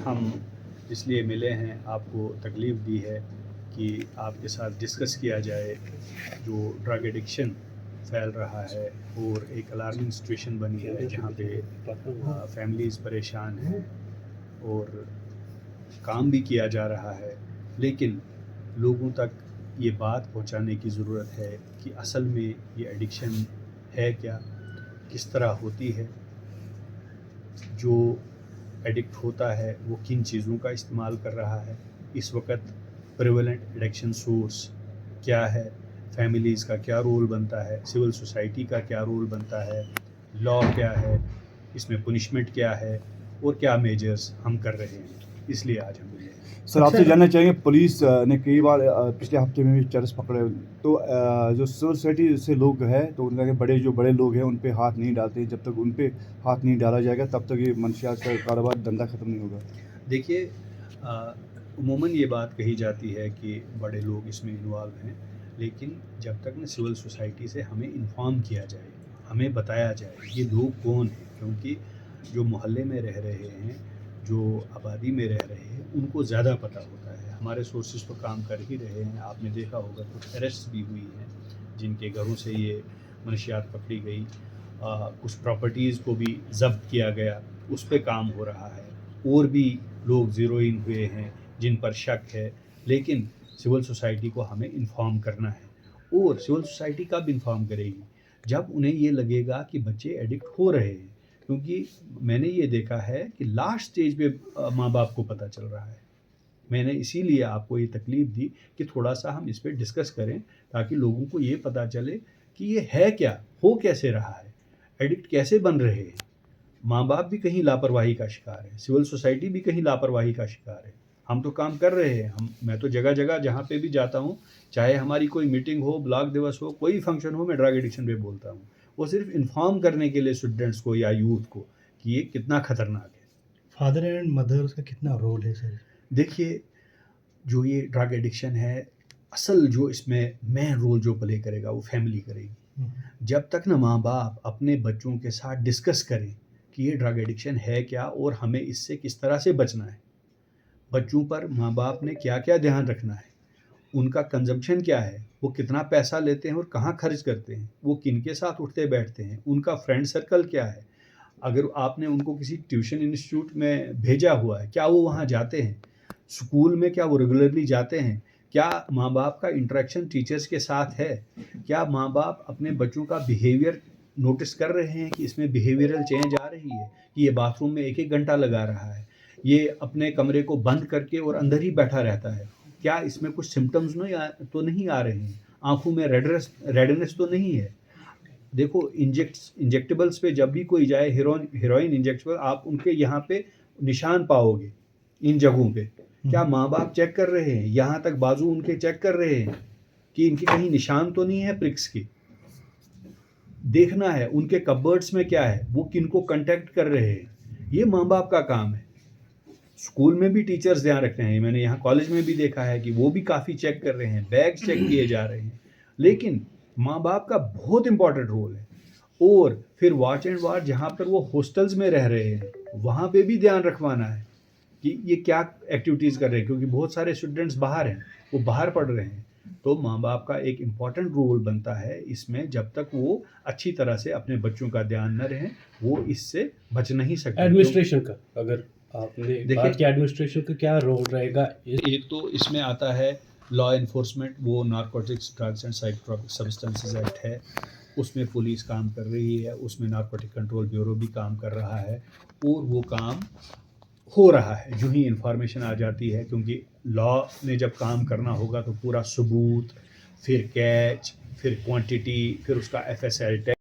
हम इसलिए मिले हैं, आपको तकलीफ़ दी है कि आपके साथ डिस्कस किया जाए जो ड्रग एडिक्शन फैल रहा है और एक अलार्मिंग सिचुएशन बनी है जहाँ पे फैमिलीज़ परेशान हैं और काम भी किया जा रहा है, लेकिन लोगों तक ये बात पहुंचाने की ज़रूरत है कि असल में ये एडिक्शन है क्या, किस तरह होती है, जो एडिक्ट होता है वो किन चीज़ों का इस्तेमाल कर रहा है, इस वक्त प्रेवलेंट एडिक्शन सोर्स क्या है, फैमिलीज़ का क्या रोल बनता है, सिविल सोसाइटी का क्या रोल बनता है, लॉ क्या है, इसमें पनिशमेंट क्या है और क्या मेजर्स हम कर रहे हैं। इसलिए आज हम मिले हैं। सर आपसे जानना चाहेंगे, पुलिस ने कई बार पिछले हफ्ते में भी चरस पकड़े, तो जो सिविल सोसाइटी से लोग हैं तो उनका जो बड़े लोग हैं उन पे हाथ नहीं डालते। जब तक उन पे हाथ नहीं डाला जाएगा तब तक ये मंशियात का कारोबार धंधा ख़त्म नहीं होगा। देखिए, उमूमन ये बात कही जाती है कि बड़े लोग इसमें इन्वॉल्व हैं, लेकिन जब तक ना सिविल सोसाइटी से हमें इन्फॉर्म किया जाए, हमें बताया जाए ये लोग कौन हैं, क्योंकि जो मोहल्ले में रह रहे हैं, जो आबादी में रह रहे हैं, उनको ज़्यादा पता होता है। हमारे सोर्सेज तो काम कर ही रहे हैं, आपने देखा होगा कुछ अरेस्ट भी हुई हैं जिनके घरों से ये मनशियात पकड़ी गई, कुछ प्रॉपर्टीज़ को भी ज़ब्त किया गया, उस पे काम हो रहा है। और भी लोग ज़ीरो इन हुए हैं जिन पर शक है, लेकिन सिविल सोसाइटी को हमें इन्फॉर्म करना है। और सिविल सोसाइटी कब इन्फॉर्म करेगी? जब उन्हें ये लगेगा कि बच्चे एडिक्ट हो रहे हैं, क्योंकि मैंने ये देखा है कि लास्ट स्टेज पे माँ बाप को पता चल रहा है। मैंने इसीलिए आपको ये तकलीफ़ दी कि थोड़ा-सा हम इस पे डिस्कस करें, ताकि लोगों को ये पता चले कि ये है क्या, हो कैसे रहा है, एडिक्ट कैसे बन रहे हैं। माँ-बाप भी कहीं लापरवाही का शिकार है, सिविल सोसाइटी भी कहीं लापरवाही का शिकार है। हम तो काम कर रहे हैं, मैं तो जगह-जगह जहाँ पे भी जाता हूँ, चाहे हमारी कोई मीटिंग हो, ब्लॉक दिवस हो, कोई फंक्शन हो, मैं ड्रग एडिक्शन पे बोलता हूँ। वो सिर्फ़ इन्फॉर्म करने के लिए स्टूडेंट्स को या यूथ को कि ये कितना खतरनाक है। फादर एंड मदर का कितना रोल है सर? देखिए, जो ये ड्रग एडिक्शन है, असल जो इसमें मेन रोल जो प्ले करेगा वो फैमिली करेगी। जब तक ना माँ-बाप अपने बच्चों के साथ डिस्कस करें कि ये ड्रग एडिक्शन है क्या और हमें इससे किस तरह से बचना है, बच्चों पर माँ-बाप ने क्या-क्या ध्यान रखना है, उनका कंज़म्पशन क्या है, वो कितना पैसा लेते हैं और कहाँ खर्च करते हैं, वो किनके साथ उठते-बैठते हैं, उनका फ्रेंड सर्कल क्या है। अगर आपने उनको किसी ट्यूशन इंस्टीट्यूट में भेजा हुआ है, क्या वो वहाँ जाते हैं? स्कूल में क्या वो रेगुलरली जाते हैं? क्या माँ-बाप का इंटरेक्शन टीचर्स के साथ है? क्या माँ-बाप अपने बच्चों का बिहेवियर नोटिस कर रहे हैं कि इसमें बिहेवियरल चेंज आ रही है, कि ये बाथरूम में 1-1 घंटा लगा रहा है, ये अपने कमरे को बंद करके और अंदर ही बैठा रहता है। क्या इसमें कुछ सिम्पटम्स तो नहीं आ रहे हैं? आँखों में रेडनेस तो नहीं है? देखो, इंजेक्टेबल्स पे जब भी कोई जाए, हेरोइन इंजेक्टेबल, आप उनके यहाँ पे निशान पाओगे इन जगहों पे। क्या माँ-बाप चेक कर रहे हैं? यहाँ तक बाजू उनके चेक कर रहे हैं कि इनके कहीं निशान तो नहीं है प्रिक्स के? देखना है उनके कपबोर्ड्स में क्या है, वो किनको कांटेक्ट कर रहे हैं। ये माँ-बाप का काम है। स्कूल में भी टीचर्स ध्यान रखते हैं, मैंने यहाँ कॉलेज में भी देखा है कि वो भी काफ़ी चेक कर रहे हैं, बैग चेक किए जा रहे हैं। लेकिन माँ-बाप का बहुत इम्पोर्टेंट रोल है। और फिर वॉच एंड वार्ड जहाँ पर वो हॉस्टल्स में रह रहे हैं, वहाँ पे भी ध्यान रखवाना है कि ये क्या एक्टिविटीज़ कर रहे हैं, क्योंकि बहुत सारे स्टूडेंट्स बाहर हैं, वो बाहर पढ़ रहे हैं। तो माँ-बाप का एक इम्पॉर्टेंट रोल बनता है इसमें, जब तक वो अच्छी तरह से अपने बच्चों का ध्यान न रहें, वो इससे बच नहीं सकते। एडमिनिस्ट्रेशन का, अगर आपने बात किया, एडमिनिस्ट्रेशन का क्या रोल रहेगा? एक तो इसमें आता है लॉ एनफोर्समेंट, वो narcotics, drugs and psychotropic substances act है, उसमें पुलिस काम कर रही है, उसमें नारकोटिक कंट्रोल ब्यूरो भी काम कर रहा है और वो काम हो रहा है। जो ही इन्फॉर्मेशन आ जाती है, क्योंकि लॉ ने जब काम करना होगा तो पूरा सबूत, फिर कैच, फिर क्वांटिटी, फिर उसका FSL टैग